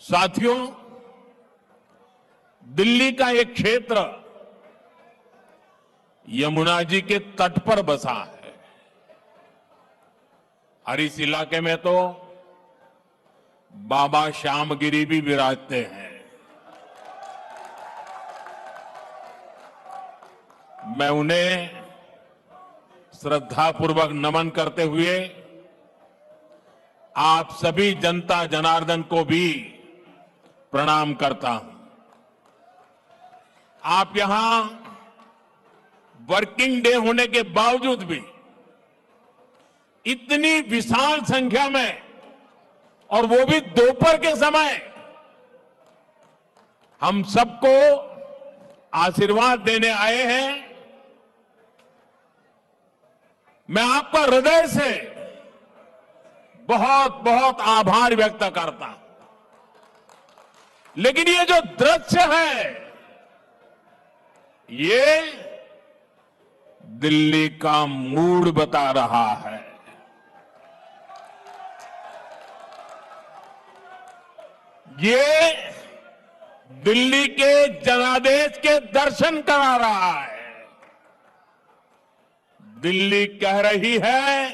साथियों, दिल्ली का एक क्षेत्र यमुना जी के तट पर बसा है और इस इलाके में तो बाबा श्यामगिरी भी विराजते हैं। मैं उन्हें श्रद्धापूर्वक नमन करते हुए आप सभी जनता जनार्दन को भी प्रणाम करता हूं। आप यहां वर्किंग डे होने के बावजूद भी इतनी विशाल संख्या में, और वो भी दोपहर के समय, हम सबको आशीर्वाद देने आए हैं। मैं आपका हृदय से बहुत बहुत आभार व्यक्त करता हूं। लेकिन ये जो दृश्य है, ये दिल्ली का मूड बता रहा है। ये दिल्ली के जनादेश के दर्शन करा रहा है। दिल्ली कह रही है,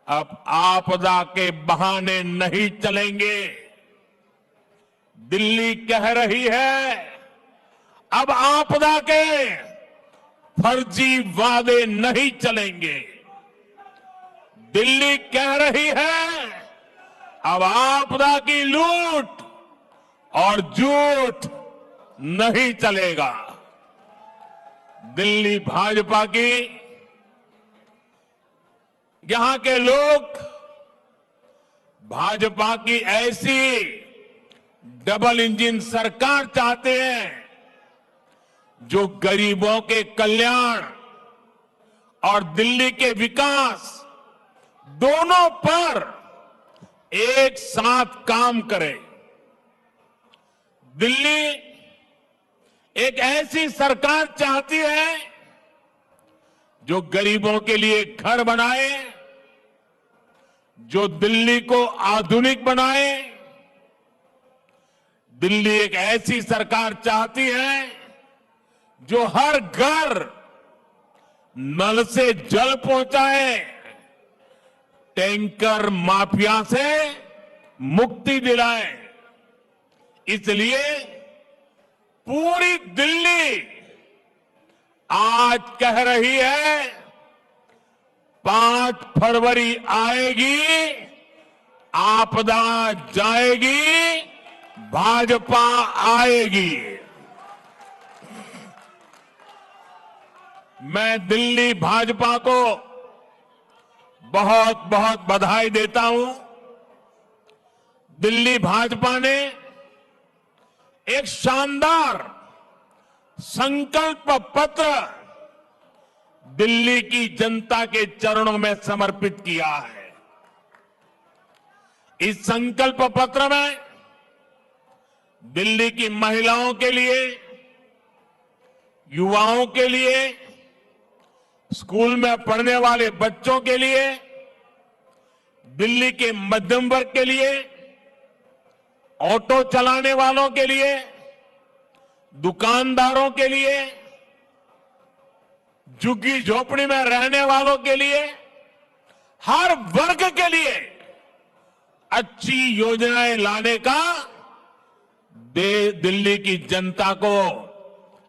अब आपदा के बहाने नहीं चलेंगे। दिल्ली कह रही है, अब आपदा के फर्जी वादे नहीं चलेंगे। दिल्ली कह रही है, अब आपदा की लूट और झूठ नहीं चलेगा। दिल्ली भाजपा की, यहां के लोग भाजपा की ऐसी डबल इंजन सरकार चाहते हैं जो गरीबों के कल्याण और दिल्ली के विकास दोनों पर एक साथ काम करे। दिल्ली एक ऐसी सरकार चाहती है जो गरीबों के लिए घर बनाए, जो दिल्ली को आधुनिक बनाए। दिल्ली एक ऐसी सरकार चाहती है जो हर घर नल से जल पहुंचाए, टैंकर माफिया से मुक्ति दिलाए। इसलिए पूरी दिल्ली आज कह रही है, 5 फरवरी आएगी, आपदा जाएगी, भाजपा आएगी। मैं दिल्ली भाजपा को बहुत बहुत बधाई देता हूं। दिल्ली भाजपा ने एक शानदार संकल्प पत्र दिल्ली की जनता के चरणों में समर्पित किया है। इस संकल्प पत्र में दिल्ली की महिलाओं के लिए, युवाओं के लिए, स्कूल में पढ़ने वाले बच्चों के लिए, दिल्ली के मध्यम वर्ग के लिए, ऑटो चलाने वालों के लिए, दुकानदारों के लिए, झुग्गी झोपड़ी में रहने वालों के लिए, हर वर्ग के लिए अच्छी योजनाएं लाने का दिल्ली की जनता को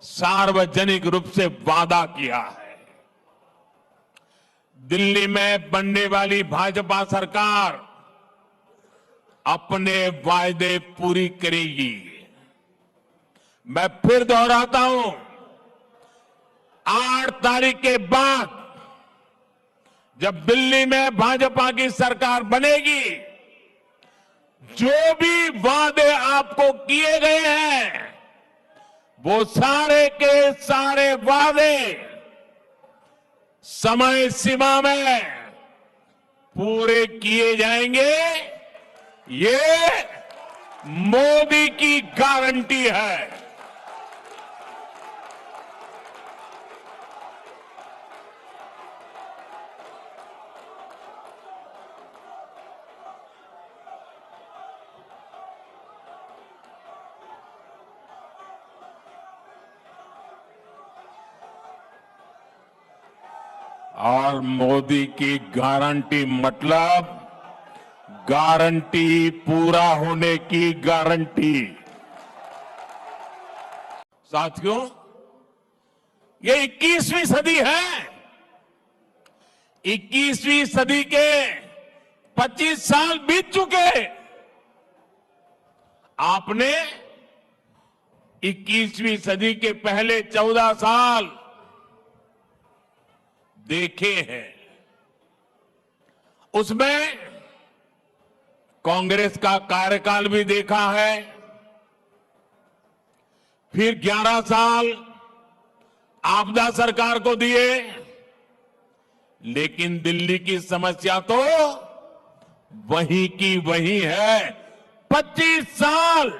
सार्वजनिक रूप से वादा किया है। दिल्ली में बनने वाली भाजपा सरकार अपने वायदे पूरी करेगी। मैं फिर दोहराता हूं, 8 तारीख के बाद जब दिल्ली में भाजपा की सरकार बनेगी, जो भी वादे आपको किए गए हैं, वो सारे के सारे वादे समय सीमा में पूरे किए जाएंगे। ये मोदी की गारंटी है। और मोदी की गारंटी मतलब गारंटी पूरा होने की गारंटी। साथियों, ये 21वीं सदी है। 21वीं सदी के 25 साल बीत चुके। आपने 21वीं सदी के पहले 14 साल देखे हैं। उसमें कांग्रेस का कार्यकाल भी देखा है, फिर 11 साल आपदा सरकार को दिए, लेकिन दिल्ली की समस्या तो वही की वही है। 25 साल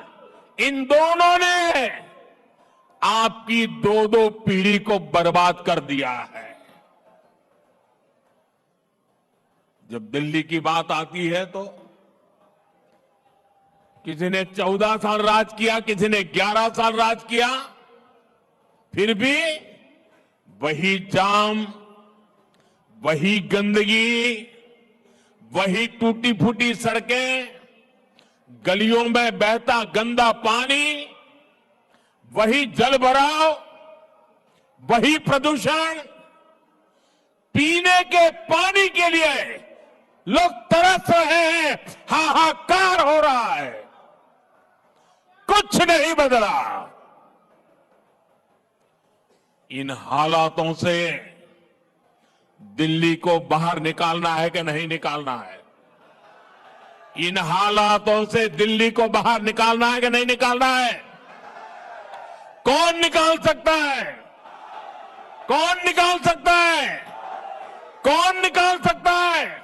इन दोनों ने आपकी दो पीढ़ी को बर्बाद कर दिया है। जब दिल्ली की बात आती है तो किसी ने 14 साल राज किया, किसी ने 11 साल राज किया, फिर भी वही जाम, वही गंदगी, वही टूटी फूटी सड़कें, गलियों में बहता गंदा पानी, वही जल भराव, वही प्रदूषण। पीने के पानी के लिए लोग तरस रहे हैं, हाहाकार हो रहा है। कुछ नहीं बदला। इन हालातों से दिल्ली को बाहर निकालना है कि नहीं निकालना है? इन हालातों से दिल्ली को बाहर निकालना है कि नहीं निकालना है? कौन निकाल सकता है? कौन निकाल सकता है? कौन निकाल सकता है?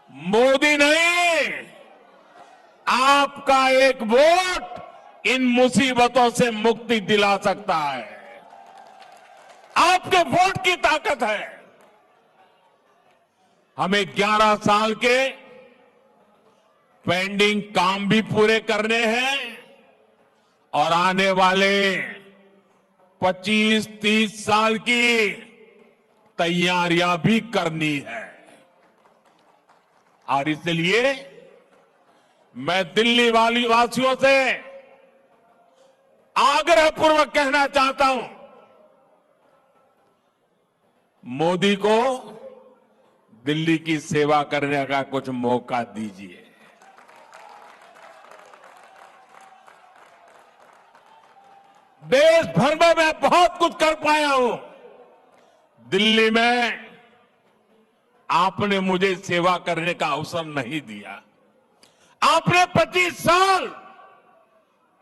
मोदी नहीं, आपका एक वोट इन मुसीबतों से मुक्ति दिला सकता है। आपके वोट की ताकत है। हमें 11 साल के पेंडिंग काम भी पूरे करने हैं और आने वाले 25-30 साल की तैयारियां भी करनी है। और इसलिए मैं दिल्ली वासियों से आग्रहपूर्वक कहना चाहता हूं, मोदी को दिल्ली की सेवा करने का कुछ मौका दीजिए। देश भर में मैं बहुत कुछ कर पाया हूं। दिल्ली में आपने मुझे सेवा करने का अवसर नहीं दिया। आपने 25 साल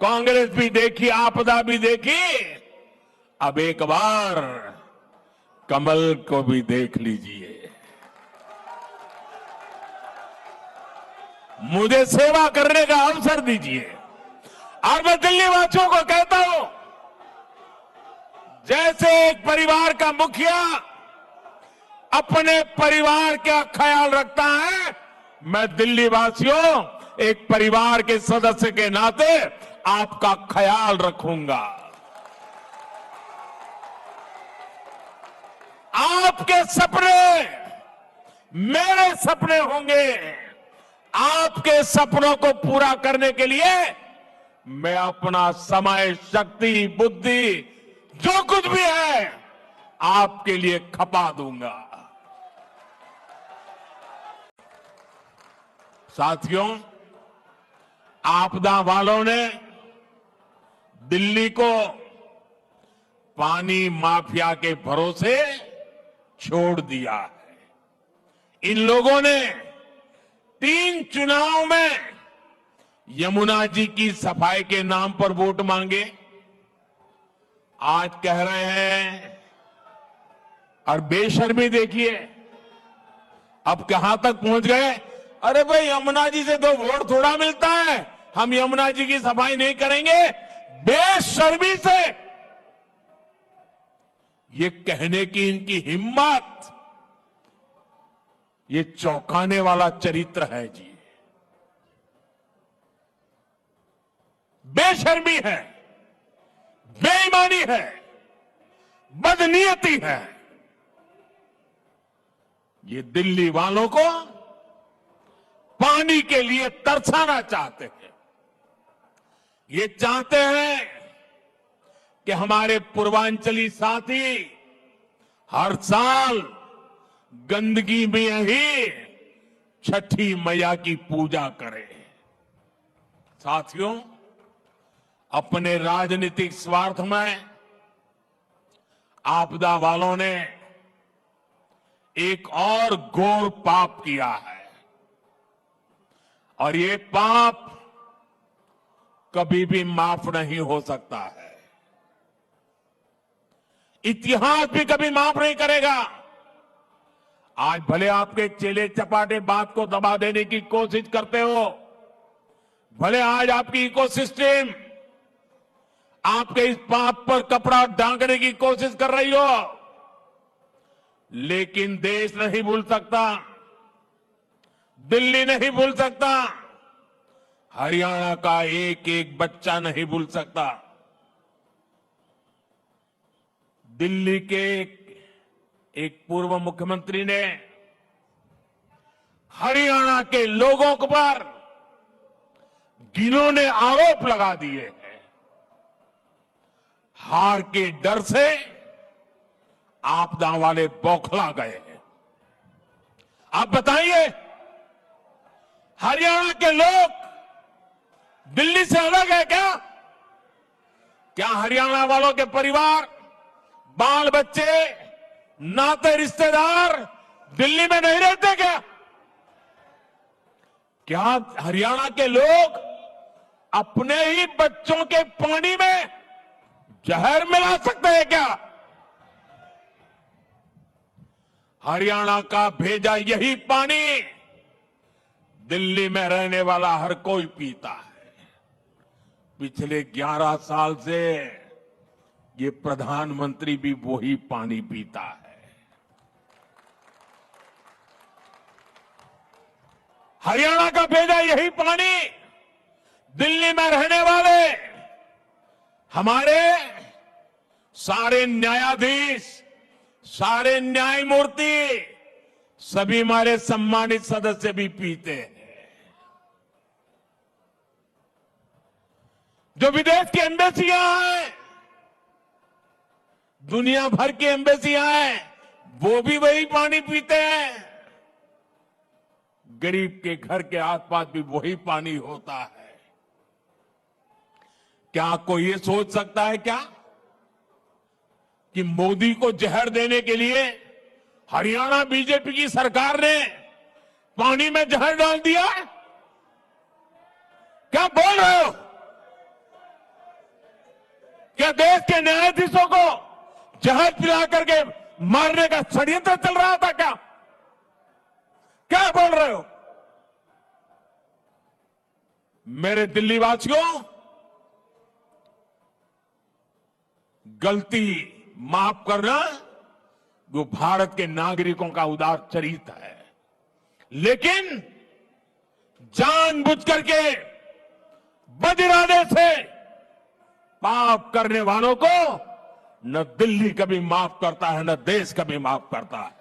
कांग्रेस भी देखी, आपदा भी देखी। अब एक बार कमल को भी देख लीजिए। मुझे सेवा करने का अवसर दीजिए। और मैं दिल्ली वासियों को कहता हूं, जैसे एक परिवार का मुखिया अपने परिवार का ख्याल रखता है, मैं दिल्ली वासियों एक परिवार के सदस्य के नाते आपका ख्याल रखूंगा। आपके सपने मेरे सपने होंगे। आपके सपनों को पूरा करने के लिए मैं अपना समय, शक्ति, बुद्धि, जो कुछ भी है आपके लिए खपा दूंगा। साथियों, आपदा वालों ने दिल्ली को पानी माफिया के भरोसे छोड़ दिया है। इन लोगों ने 3 चुनाव में यमुना जी की सफाई के नाम पर वोट मांगे। आज कह रहे हैं, और बेशर्मी देखिए अब कहां तक पहुंच गए। अरे भाई, यमुना जी से तो वोट थोड़ा मिलता है, हम यमुना जी की सफाई नहीं करेंगे। बेशर्मी से ये कहने की इनकी हिम्मत, ये चौंकाने वाला चरित्र है जी। बेशर्मी है, बेईमानी है, बदनीयती है। ये दिल्ली वालों को पानी के लिए तरसाना चाहते हैं। ये चाहते हैं कि हमारे पूर्वांचली साथी हर साल गंदगी में ही छठी मैया की पूजा करें। साथियों, अपने राजनीतिक स्वार्थ में आपदा वालों ने एक और घोर पाप किया है और ये पाप कभी भी माफ नहीं हो सकता है। इतिहास भी कभी माफ नहीं करेगा। आज भले आपके चेले चपाटे बात को दबा देने की कोशिश करते हो, भले आज आपकी इकोसिस्टम आपके इस पाप पर कपड़ा ढांकने की कोशिश कर रही हो, लेकिन देश नहीं भूल सकता, दिल्ली नहीं भूल सकता, हरियाणा का एक एक बच्चा नहीं भूल सकता। दिल्ली के एक पूर्व मुख्यमंत्री ने हरियाणा के लोगों पर घिनौने आरोप लगा दिए हैं। हार के डर से आपदा वाले बौखला गए हैं। आप बताइए, हरियाणा के लोग दिल्ली से अलग है क्या? क्या हरियाणा वालों के परिवार, बाल बच्चे, नाते रिश्तेदार दिल्ली में नहीं रहते क्या? क्या हरियाणा के लोग अपने ही बच्चों के पानी में जहर मिला सकते हैं क्या? हरियाणा का भेजा यही पानी दिल्ली में रहने वाला हर कोई पीता है। पिछले 11 साल से ये प्रधानमंत्री भी वही पानी पीता है। हरियाणा का भेजा यही पानी दिल्ली में रहने वाले हमारे सारे न्यायाधीश, सारे न्यायमूर्ति, सभी हमारे सम्मानित सदस्य भी पीते हैं। जो विदेश की एम्बेसियां हैं, दुनिया भर की एम्बेसियां हैं, वो भी वही पानी पीते हैं। गरीब के घर के आसपास भी वही पानी होता है। क्या कोई ये सोच सकता है क्या कि मोदी को जहर देने के लिए हरियाणा बीजेपी की सरकार ने पानी में जहर डाल दिया? क्या बोल रहे हो? क्या देश के न्यायाधीशों को जहर पिला करके मारने का षड्यंत्र चल रहा था क्या? क्या बोल रहे हो? मेरे दिल्ली वासियों, गलती माफ करना वो भारत के नागरिकों का उदार चरित्र है, लेकिन जानबूझ करके बदिरादे से पाप करने वालों को न दिल्ली कभी माफ करता है, न देश कभी माफ करता है।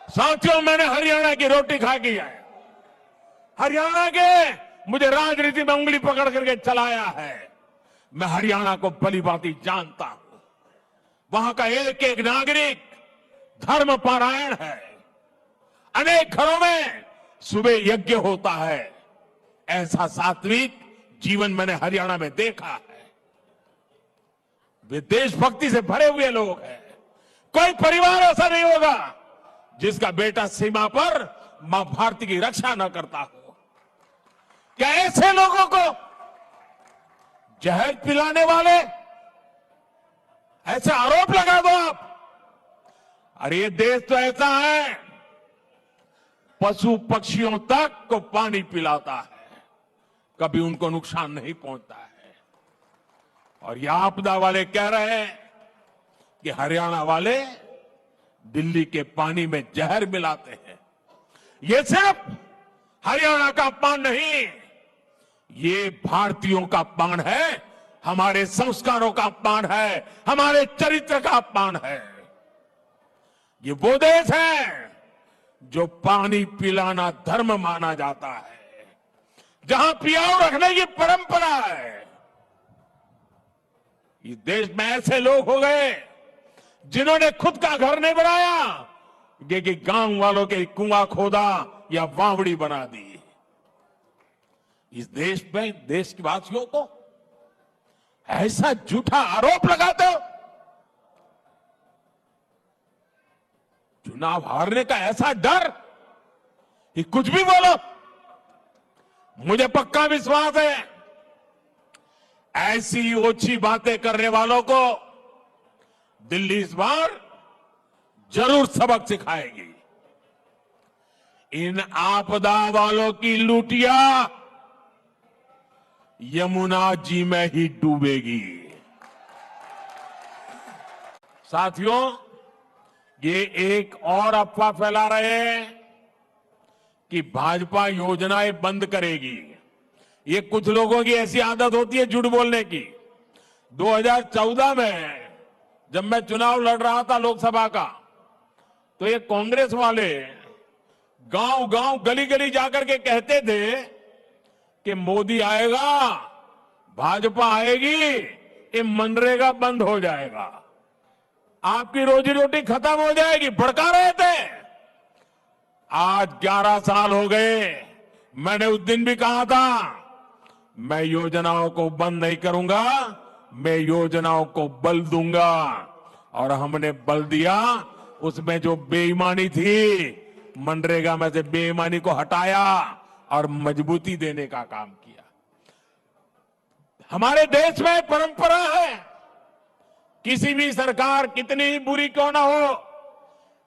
साथियों, मैंने हरियाणा की रोटी खा की है। हरियाणा के मुझे राजनीति में उंगली पकड़ करके चलाया है। मैं हरियाणा को भली भांति जानता हूं। वहां का एक एक नागरिक धर्म परायण है। अनेक घरों में सुबह यज्ञ होता है। ऐसा सात्विक जीवन मैंने हरियाणा में देखा है। वे देशभक्ति से भरे हुए लोग हैं। कोई परिवार ऐसा नहीं होगा जिसका बेटा सीमा पर मां भारती की रक्षा न करता हो। क्या ऐसे लोगों को जहर पिलाने वाले ऐसे आरोप लगा दो आप? अरे ये देश तो ऐसा है, पशु पक्षियों तक को पानी पिलाता है, कभी उनको नुकसान नहीं पहुंचता है। और ये आपदा वाले कह रहे हैं कि हरियाणा वाले दिल्ली के पानी में जहर मिलाते हैं। ये सिर्फ हरियाणा का अपमान नहीं, ये भारतीयों का अपमान है। हमारे संस्कारों का अपमान है, हमारे चरित्र का अपमान है। ये वो देश है जो पानी पिलाना धर्म माना जाता है, जहां पियाऊ रखने की परंपरा है। इस देश में ऐसे लोग हो गए जिन्होंने खुद का घर नहीं बनाया, कि गांव वालों के कुआं खोदा या वावड़ी बना दी। इस देश में देश के वासियों को ऐसा झूठा आरोप लगाते हो। चुनाव हारने का ऐसा डर कि कुछ भी बोलो। मुझे पक्का विश्वास है ऐसी ओछी बातें करने वालों को दिल्ली इस बार जरूर सबक सिखाएगी। इन आपदा वालों की लूटिया यमुना जी में ही डूबेगी। साथियों, ये एक और अफवाह फैला रहे हैं कि भाजपा योजनाएं बंद करेगी। ये कुछ लोगों की ऐसी आदत होती है झूठ बोलने की। 2014 में जब मैं चुनाव लड़ रहा था लोकसभा का, तो ये कांग्रेस वाले गांव गांव गली गली जाकर के कहते थे कि मोदी आएगा, भाजपा आएगी, ये मनरेगा बंद हो जाएगा, आपकी रोजी रोटी खत्म हो जाएगी, भड़का रहे थे। आज 11 साल हो गए। मैंने उस दिन भी कहा था मैं योजनाओं को बंद नहीं करूंगा, मैं योजनाओं को बल दूंगा। और हमने बल दिया। उसमें जो बेईमानी थी, मनरेगा में से बेईमानी को हटाया और मजबूती देने का काम किया। हमारे देश में परंपरा है, किसी भी सरकार कितनी ही बुरी क्यों ना हो,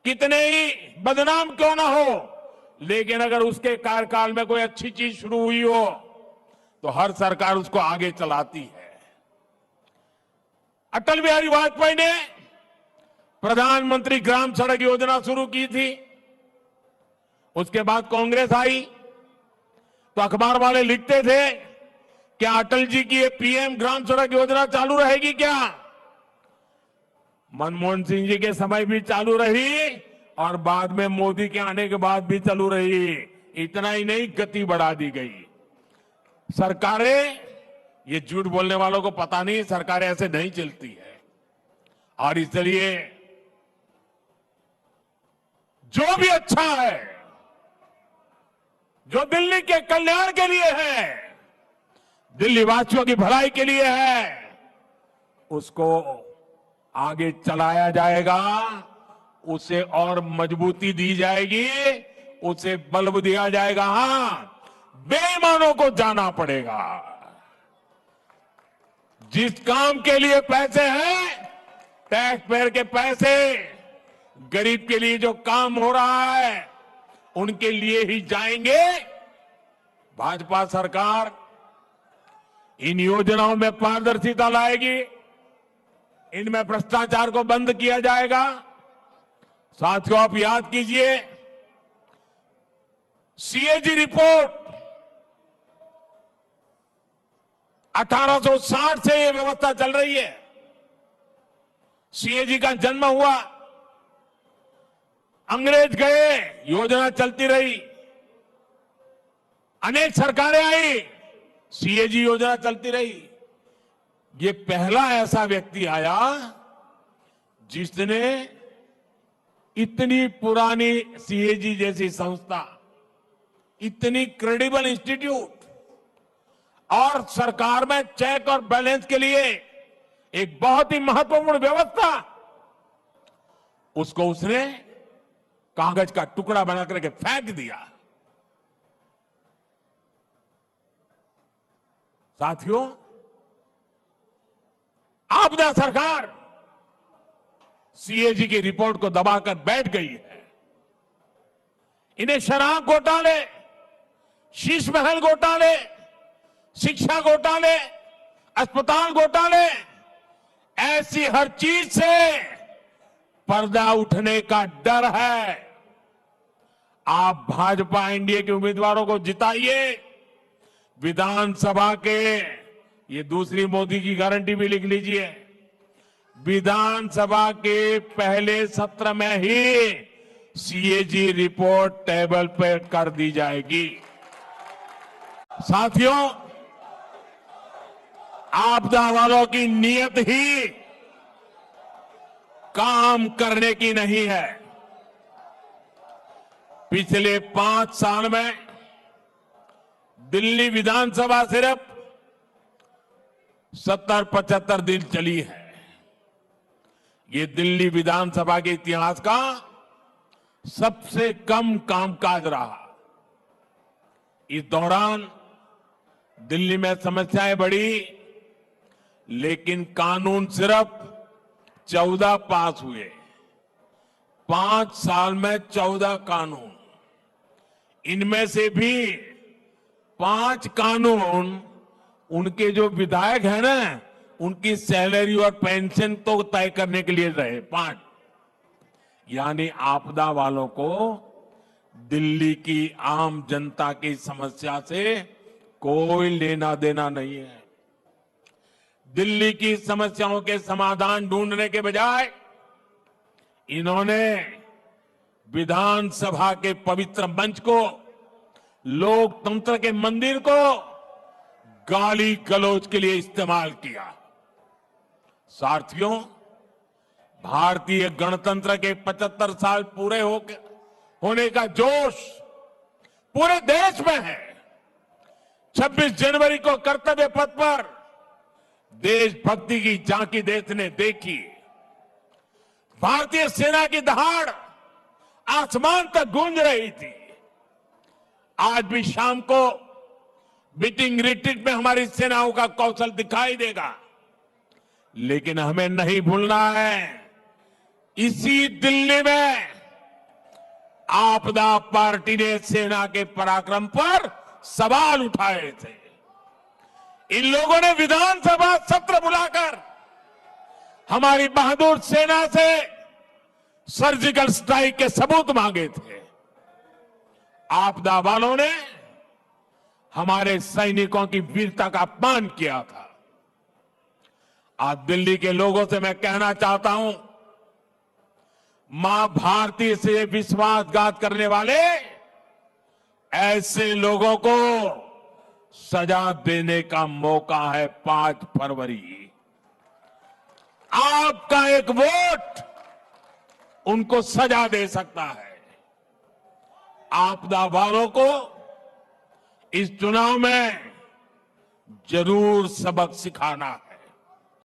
कितने ही बदनाम क्यों ना हो, लेकिन अगर उसके कार्यकाल में कोई अच्छी चीज शुरू हुई हो तो हर सरकार उसको आगे चलाती है। अटल बिहारी वाजपेयी ने प्रधानमंत्री ग्राम सड़क योजना शुरू की थी। उसके बाद कांग्रेस आई तो अखबार वाले लिखते थे क्या अटल जी की ये पीएम ग्राम सड़क योजना चालू रहेगी क्या? मनमोहन सिंह जी के समय भी चालू रही और बाद में मोदी के आने के बाद भी चालू रही। इतना ही नहीं, गति बढ़ा दी गई। सरकारें, ये झूठ बोलने वालों को पता नहीं, सरकारें ऐसे नहीं चलती है। और इसलिए जो भी अच्छा है, जो दिल्ली के कल्याण के लिए है, दिल्ली वासियों की भलाई के लिए है, उसको आगे चलाया जाएगा, उसे और मजबूती दी जाएगी, उसे बल दिया जाएगा। हां, बेईमानों को जाना पड़ेगा। जिस काम के लिए पैसे हैं, टैक्स पेयर के पैसे, गरीब के लिए जो काम हो रहा है उनके लिए ही जाएंगे। भाजपा सरकार इन योजनाओं में पारदर्शिता लाएगी, इनमें भ्रष्टाचार को बंद किया जाएगा। साथियों, आप याद कीजिए, सीएजी रिपोर्ट 1860 से ये व्यवस्था चल रही है। सीएजी का जन्म हुआ, अंग्रेज गए, योजना चलती रही, अनेक सरकारें आई, सीएजी योजना चलती रही। ये पहला ऐसा व्यक्ति आया जिसने इतनी पुरानी सीएजी जैसी संस्था, इतनी क्रेडिबल इंस्टीट्यूट और सरकार में चेक और बैलेंस के लिए एक बहुत ही महत्वपूर्ण व्यवस्था, उसको उसने कागज का टुकड़ा बना करके फेंक दिया। साथियों, आपदा सरकार सीएजी की रिपोर्ट को दबाकर बैठ गई है। इन्हें शराब घोटाले, शीश महल घोटाले, शिक्षा घोटाले, अस्पताल घोटाले, ऐसी हर चीज से पर्दा उठने का डर है। आप भाजपा एनडीए के उम्मीदवारों को जिताइए, विधानसभा के ये दूसरी मोदी की गारंटी भी लिख लीजिए। विधानसभा के पहले सत्र में ही सीएजी रिपोर्ट टेबल पर कर दी जाएगी। साथियों, आपदा वालों की नीयत ही काम करने की नहीं है। पिछले 5 साल में दिल्ली विधानसभा सिर्फ 70-75 दिन चली है। ये दिल्ली विधानसभा के इतिहास का सबसे कम कामकाज रहा। इस दौरान दिल्ली में समस्याएं बढ़ी, लेकिन कानून सिर्फ 14 पास हुए। 5 साल में 14 कानून, इनमें से भी 5 कानून उनके जो विधायक हैं ना, उनकी सैलरी और पेंशन तो तय करने के लिए रहे। 5 यानी आपदा वालों को दिल्ली की आम जनता की समस्या से कोई लेना देना नहीं है। दिल्ली की समस्याओं के समाधान ढूंढने के बजाय इन्होंने विधानसभा के पवित्र मंच को, लोकतंत्र के मंदिर को गाली गलौज के लिए इस्तेमाल किया। साथियों, भारतीय गणतंत्र के 75 साल पूरे होने का जोश पूरे देश में है। 26 जनवरी को कर्तव्य पथ पर देशभक्ति की झांकी देश ने देखी। भारतीय सेना की दहाड़ आसमान तक गूंज रही थी। आज भी शाम को बीटिंग रिट्रीट में हमारी सेनाओं का कौशल दिखाई देगा, लेकिन हमें नहीं भूलना है, इसी दिल्ली में आपदा पार्टी ने सेना के पराक्रम पर सवाल उठाए थे। इन लोगों ने विधानसभा सत्र बुलाकर हमारी बहादुर सेना से सर्जिकल स्ट्राइक के सबूत मांगे थे। आपदा वालों ने हमारे सैनिकों की वीरता का अपमान किया था। आज दिल्ली के लोगों से मैं कहना चाहता हूं, मां भारती से विश्वासघात करने वाले ऐसे लोगों को सजा देने का मौका है 5 फरवरी। आपका एक वोट उनको सजा दे सकता है। आपदा वालों को इस चुनाव में जरूर सबक सिखाना है।